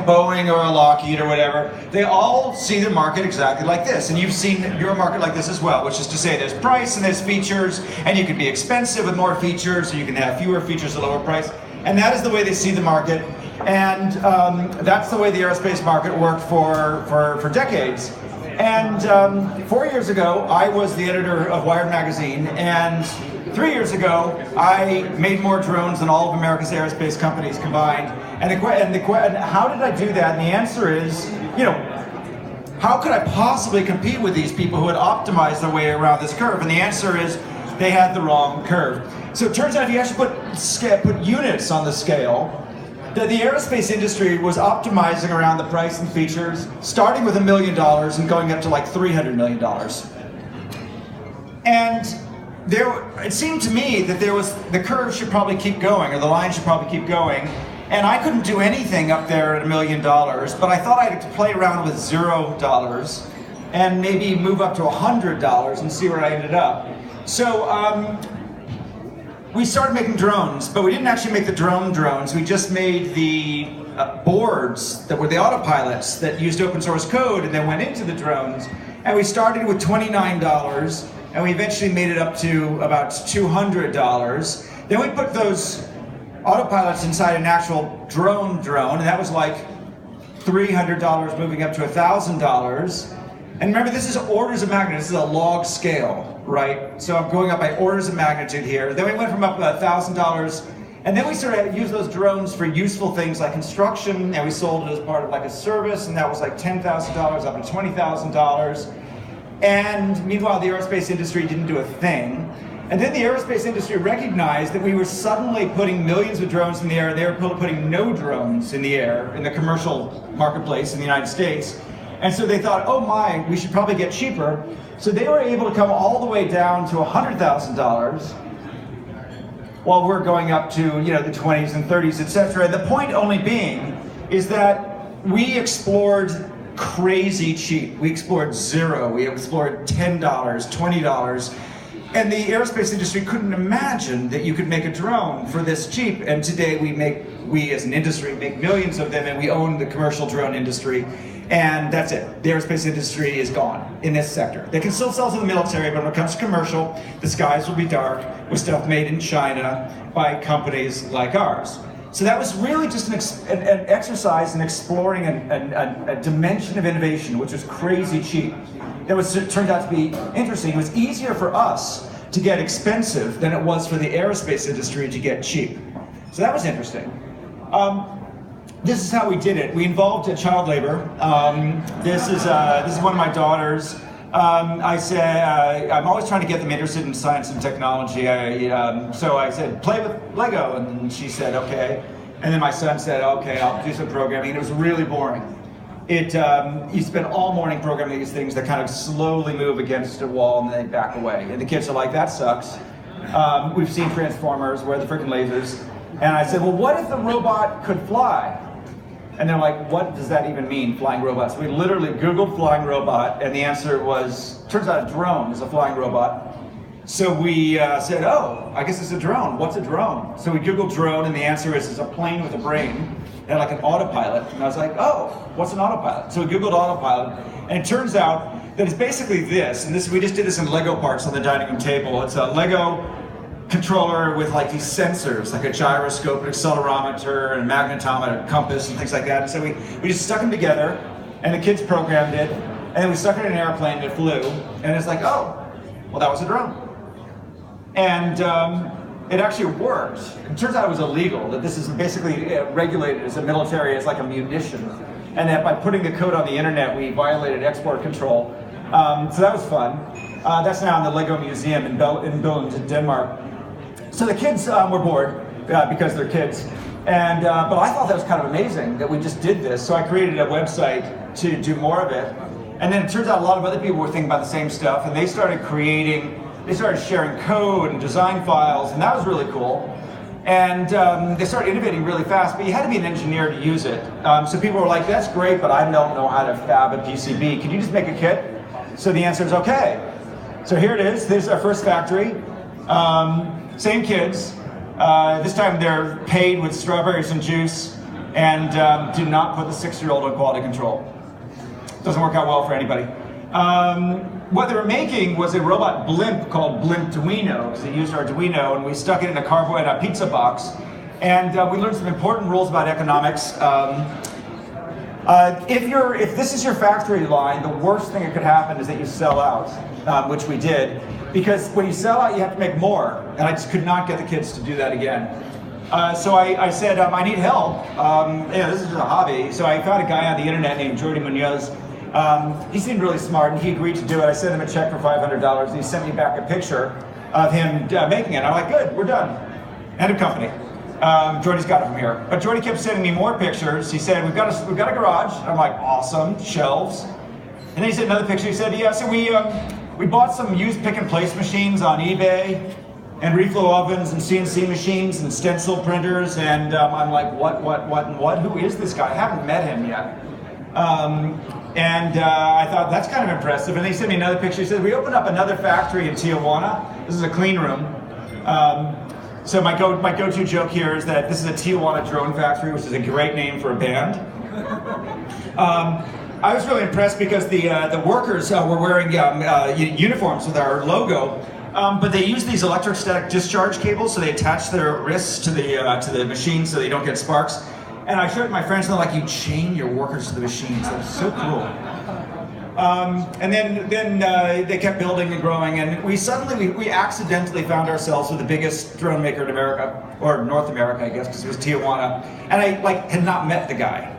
Boeing or a Lockheed or whatever, they all see the market exactly like this. And you've seen your market like this as well, which is to say there's price and there's features, and you can be expensive with more features, or you can have fewer features at lower price. And that is the way they see the market. And that's the way the aerospace market worked for decades. And 4 years ago, I was the editor of Wired magazine, and 3 years ago, I made more drones than all of America's aerospace companies combined. And how did I do that? And the answer is, how could I possibly compete with these people who had optimized their way around this curve? And the answer is, they had the wrong curve. So it turns out if you actually put units on the scale, that the aerospace industry was optimizing around the price and features, starting with $1 million and going up to like $300 million. And it seemed to me that the curve should probably keep going, or the line should probably keep going. And I couldn't do anything up there at $1 million, but I thought I'd play around with $0 and maybe move up to $100 and see where I ended up. So we started making drones, but we didn't actually make the drones. We just made the boards that were the autopilots that used open source code and then went into the drones. And we started with $29, and we eventually made it up to about $200. Then we put those autopilots inside an actual drone, and that was like $300 moving up to $1,000. And remember, this is orders of magnitude. This is a log scale, right? So I'm going up by orders of magnitude here. Then we went from up to $1,000, and then we started to use those drones for useful things like construction, and we sold it as part of like a service, and that was like $10,000 up to $20,000. And meanwhile, the aerospace industry didn't do a thing. And then the aerospace industry recognized that we were suddenly putting millions of drones in the air, and they were putting no drones in the air in the commercial marketplace in the United States. And so they thought, oh my, we should probably get cheaper. So they were able to come all the way down to $100,000 while we're going up to the 20s and 30s, etc. The point only being is that we explored crazy cheap. We explored $0. We explored $10, $20. And the aerospace industry couldn't imagine that you could make a drone for this cheap. And today we as an industry make millions of them, and we own the commercial drone industry. And that's it. The aerospace industry is gone in this sector. They can still sell to the military, but when it comes to commercial, the skies will be dark with stuff made in China by companies like ours. So that was really just an exercise in exploring a dimension of innovation, which was crazy cheap. It turned out to be interesting. It was easier for us to get expensive than it was for the aerospace industry to get cheap. So that was interesting. This is how we did it. We involved child labor. This is one of my daughters. I said, I'm always trying to get them interested in science and technology. So I said, play with Lego, and she said, okay. And then my son said, okay, I'll do some programming. And it was really boring. You spend all morning programming these things that kind of slowly move against a wall and then they back away. And the kids are like, that sucks. We've seen Transformers, where are the freaking lasers? And I said, well, what if the robot could fly? And they're like, what does that even mean, flying robots? We literally Googled flying robot, and the answer was, turns out a drone is a flying robot. So we said, oh, I guess it's a drone. What's a drone? So we Googled drone, and the answer is it's a plane with a brain, and like an autopilot. And I was like, oh, what's an autopilot? So we Googled autopilot, and it turns out that it's basically this, and we just did this in Lego parts on the dining room table. It's a Lego controller with like these sensors, like a gyroscope, an accelerometer, and a magnetometer, a compass, and things like that. And so we just stuck them together, and the kids programmed it, and then we stuck it in an airplane and it flew, and it's like, oh, well, that was a drone. And it actually worked. It turns out it was illegal, that this is basically regulated as a military, as like a munition, and that by putting the code on the internet, we violated export control. So that was fun. That's now in the Lego Museum in Billund, Denmark. So the kids were bored because they're kids, but I thought that was kind of amazing that we just did this. So I created a website to do more of it, and then it turns out a lot of other people were thinking about the same stuff, and they started sharing code and design files, and that was really cool. And they started innovating really fast, but you had to be an engineer to use it. So people were like, that's great, but I don't know how to fab a PCB. Can you just make a kit? So the answer is okay. So here it is. This is our first factory. Same kids. This time they're paid with strawberries and juice. and do not put the 6-year-old on quality control. Doesn't work out well for anybody. What they were making was a robot blimp called Blimpduino, because they used Arduino, and we stuck it in a pizza box, and we learned some important rules about economics. If this is your factory line, the worst thing that could happen is that you sell out, which we did, because when you sell out, you have to make more, and I just could not get the kids to do that again. So I said, I need help. This is just a hobby. So I found a guy on the internet named Jordi Munoz. He seemed really smart, and he agreed to do it. I sent him a check for $500, and he sent me back a picture of him making it. I'm like, good, we're done. End of company. Jordy's got it from here. But Jordy kept sending me more pictures. He said, we've got a garage. And I'm like, awesome, shelves. And then he sent another picture. He said, yeah, so we bought some used pick and place machines on eBay, and reflow ovens, and CNC machines, and stencil printers. And I'm like, what? Who is this guy? I haven't met him yet. I thought, that's kind of impressive. And they sent me another picture. He said, we opened up another factory in Tijuana. This is a clean room. So my go-to joke here is that this is a Tijuana drone factory, which is a great name for a band. I was really impressed because the workers were wearing uniforms with our logo, but they use these electrostatic discharge cables, so they attach their wrists to the machine so they don't get sparks. And I showed my friends, and they're like, you chain your workers to the machines. That was so cool. And then they kept building and growing, and we accidentally found ourselves with the biggest drone maker in America, or North America, I guess, because it was Tijuana, and I had not met the guy.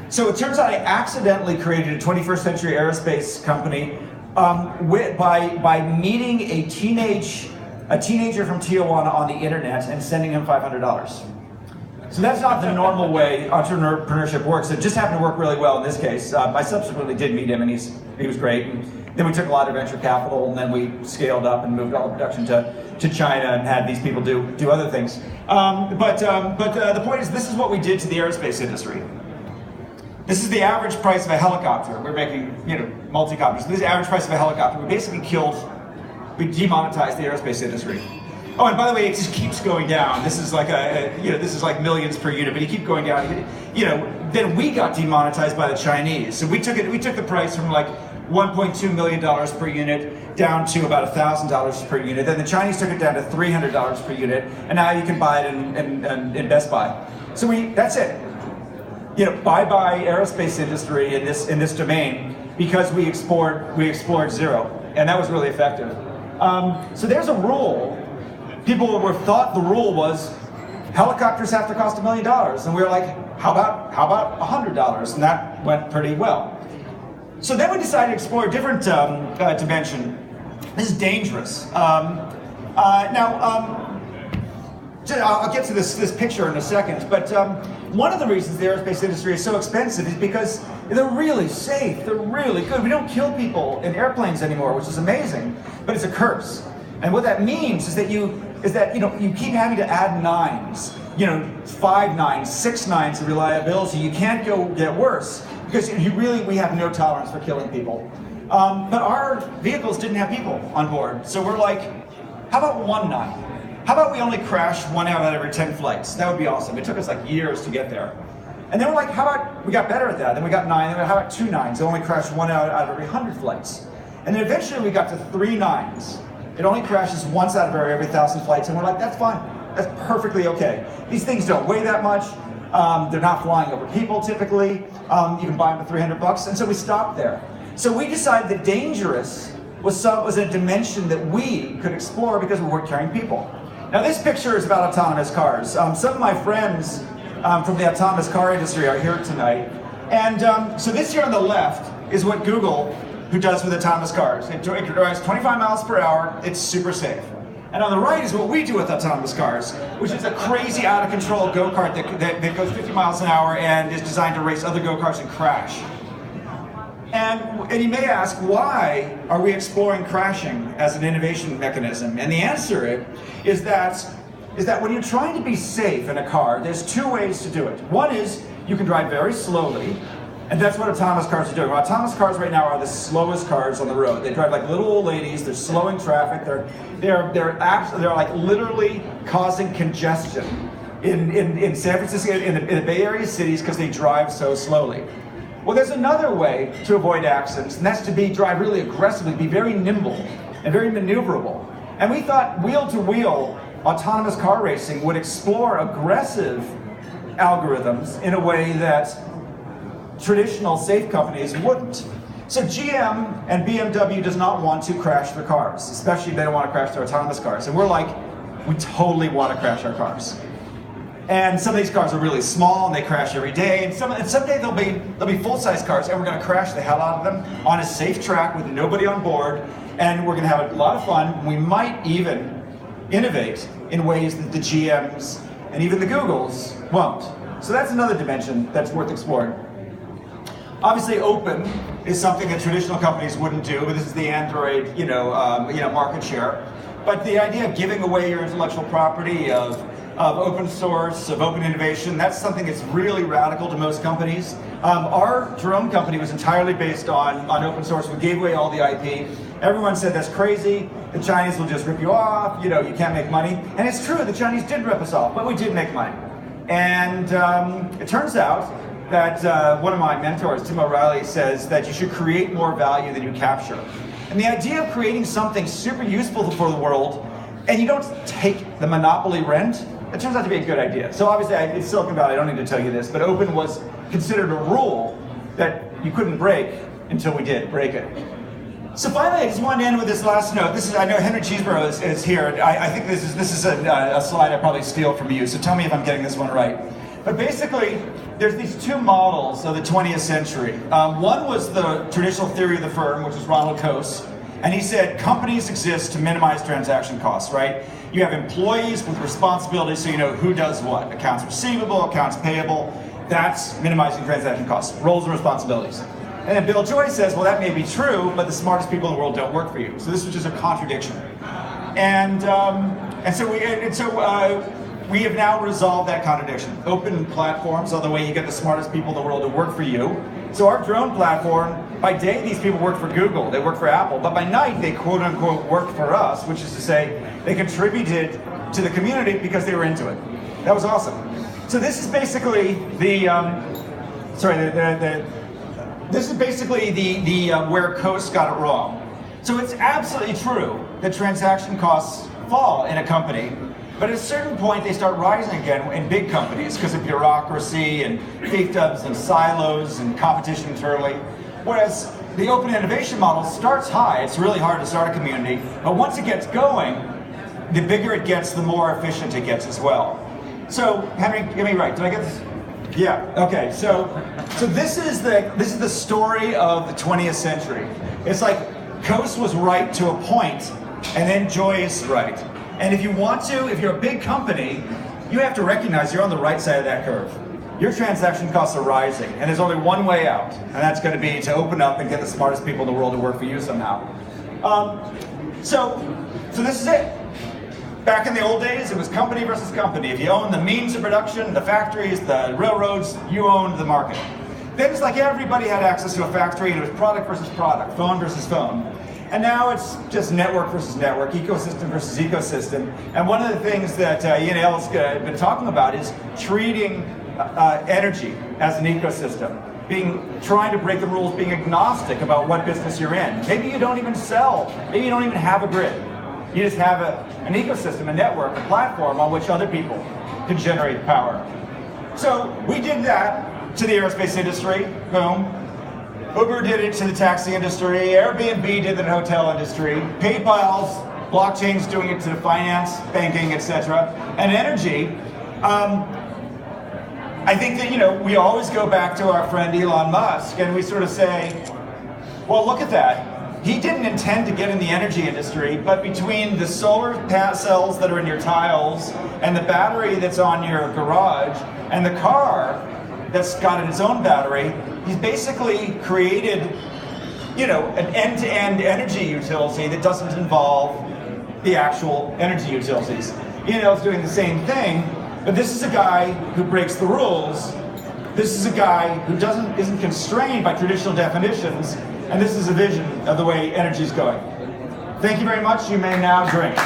So it turns out I accidentally created a 21st century aerospace company by meeting a teenager from Tijuana on the internet and sending him $500. So that's not the normal way entrepreneurship works. It just happened to work really well in this case. I subsequently did meet him, and he was great. And then we took a lot of venture capital, and then we scaled up and moved all the production to China and had these people do other things. But the point is, this is what we did to the aerospace industry. This is the average price of a helicopter. We're making multi-copters. This is the average price of a helicopter. We demonetized the aerospace industry. Oh, and by the way, it just keeps going down. This is like this is like millions per unit, but you keep going down. Then we got demonetized by the Chinese. So we took the price from like $1.2 million per unit down to about $1,000 per unit. Then the Chinese took it down to $300 per unit, and now you can buy it in Best Buy. So that's it. Bye-bye aerospace industry in this domain, because we explored zero, and that was really effective. So there's a rule. People thought the rule was helicopters have to cost $1 million, and we were like, how about $100? And that went pretty well. So then we decided to explore a different dimension. This is dangerous. I'll get to this picture in a second, but one of the reasons the aerospace industry is so expensive is because they're really safe, they're really good. We don't kill people in airplanes anymore, which is amazing, but it's a curse. And what that means is that you keep having to add nines, 5 nines, 6 nines of reliability. You can't get worse, because we have no tolerance for killing people. But our vehicles didn't have people on board, so we're like, how about 1 9? How about we only crash 1 out of every 10 flights? That would be awesome. It took us like years to get there. And then we're like, how about, we got better at that. Then we got 9, then how about 2 9s? It only crashed 1 out of every 100 flights. And then eventually we got to 3 9s. It only crashes once out of every 1,000 flights, and we're like, that's fine. That's perfectly okay. These things don't weigh that much. They're not flying over people typically. You can buy them for $300, and so we stopped there. So we decided that dangerous was a dimension that we could explore because we weren't carrying people. Now this picture is about autonomous cars. Some of my friends from the autonomous car industry are here tonight. And so this here on the left is what Google, who does with autonomous cars. It drives 25 miles per hour, it's super safe. And on the right is what we do with autonomous cars, which is a crazy out of control go-kart that goes 50 miles an hour and is designed to race other go-karts and crash. And you may ask, why are we exploring crashing as an innovation mechanism? And the answer is that when you're trying to be safe in a car, there's 2 ways to do it. One is you can drive very slowly, and that's what autonomous cars are doing. Well, autonomous cars right now are the slowest cars on the road. They drive like little old ladies. They're slowing traffic. They're like literally causing congestion in San Francisco, in the Bay Area cities, because they drive so slowly. Well, there's another way to avoid accidents, and that's to drive really aggressively, be very nimble and very maneuverable. And we thought wheel-to-wheel autonomous car racing would explore aggressive algorithms in a way that traditional safe companies wouldn't. So GM and BMW does not want to crash their cars, especially if they don't want to crash their autonomous cars. And we're like, we totally want to crash our cars. And some of these cars are really small and they crash every day. And someday they'll be full-size cars, and we're going to crash the hell out of them on a safe track with nobody on board. And we're going to have a lot of fun. We might even innovate in ways that the GMs and even the Googles won't. So that's another dimension that's worth exploring. Obviously, open is something that traditional companies wouldn't do. This is the Android, market share. But the idea of giving away your intellectual property, of open source, of open innovation, that's something that's really radical to most companies. Our drone company was entirely based on open source. We gave away all the IP. Everyone said that's crazy. The Chinese will just rip you off. You can't make money. And it's true, the Chinese did rip us off, but we did make money. And it turns out that one of my mentors, Tim O'Reilly, says that you should create more value than you capture. And the idea of creating something super useful for the world, and you don't take the monopoly rent, it turns out to be a good idea. So obviously, it's Silicon Valley, I don't need to tell you this, but open was considered a rule that you couldn't break until we did break it. So finally, I just wanted to end with this last note. I know Henry Cheeseborough is here. I think this is a slide I probably steal from you, so tell me if I'm getting this one right. But basically, there's these two models of the 20th century. One was the traditional theory of the firm, which was Ronald Coase, and he said companies exist to minimize transaction costs, right? You have employees with responsibilities, so you know who does what. Accounts receivable, accounts payable, that's minimizing transaction costs, roles and responsibilities. And then Bill Joy says, well, that may be true, but the smartest people in the world don't work for you. So this was just a contradiction. And so we have now resolved that contradiction. Open platforms are the way you get the smartest people in the world to work for you. So our drone platform, by day these people work for Google, they work for Apple, but by night they quote unquote worked for us, which is to say they contributed to the community because they were into it. That was awesome. So this is basically this is basically the where Coase got it wrong. So it's absolutely true that transaction costs fall in a company, but at a certain point they start rising again in big companies because of bureaucracy and fiefdoms and silos and competition internally. Whereas the open innovation model starts high. It's really hard to start a community, but once it gets going, the bigger it gets, the more efficient it gets as well. So, Henry, get me right. Did I get this? Yeah. Okay. So this is the story of the 20th century. It's like Coase was right to a point, and then Joy is right. And if you're a big company, you have to recognize you're on the right side of that curve. Your transaction costs are rising, and there's only one way out, and that's going to be to open up and get the smartest people in the world to work for you somehow. So this is it. Back in the old days, it was company versus company. If you owned the means of production, the factories, the railroads, you owned the market. Then it's like everybody had access to a factory, and it was product versus product, phone versus phone. And now it's just network versus network, ecosystem versus ecosystem. And one of the things that Enel's been talking about is treating energy as an ecosystem, trying to break the rules, being agnostic about what business you're in. Maybe you don't even sell, maybe you don't even have a grid. You just have an ecosystem, a network, a platform on which other people can generate power. So we did that to the aerospace industry, boom. Uber did it to the taxi industry, Airbnb did it to the hotel industry, PayPal's, blockchain's doing it to the finance, banking, etc. And energy, I think that we always go back to our friend Elon Musk and we sort of say, well, look at that. He didn't intend to get in the energy industry, but between the solar cells that are in your tiles and the battery that's on your garage and the car that's got its own battery, he's basically created, an end-to-end energy utility that doesn't involve the actual energy utilities. Enel's doing the same thing, but this is a guy who breaks the rules. This is a guy who isn't constrained by traditional definitions, and this is a vision of the way energy is going. Thank you very much. You may now drink.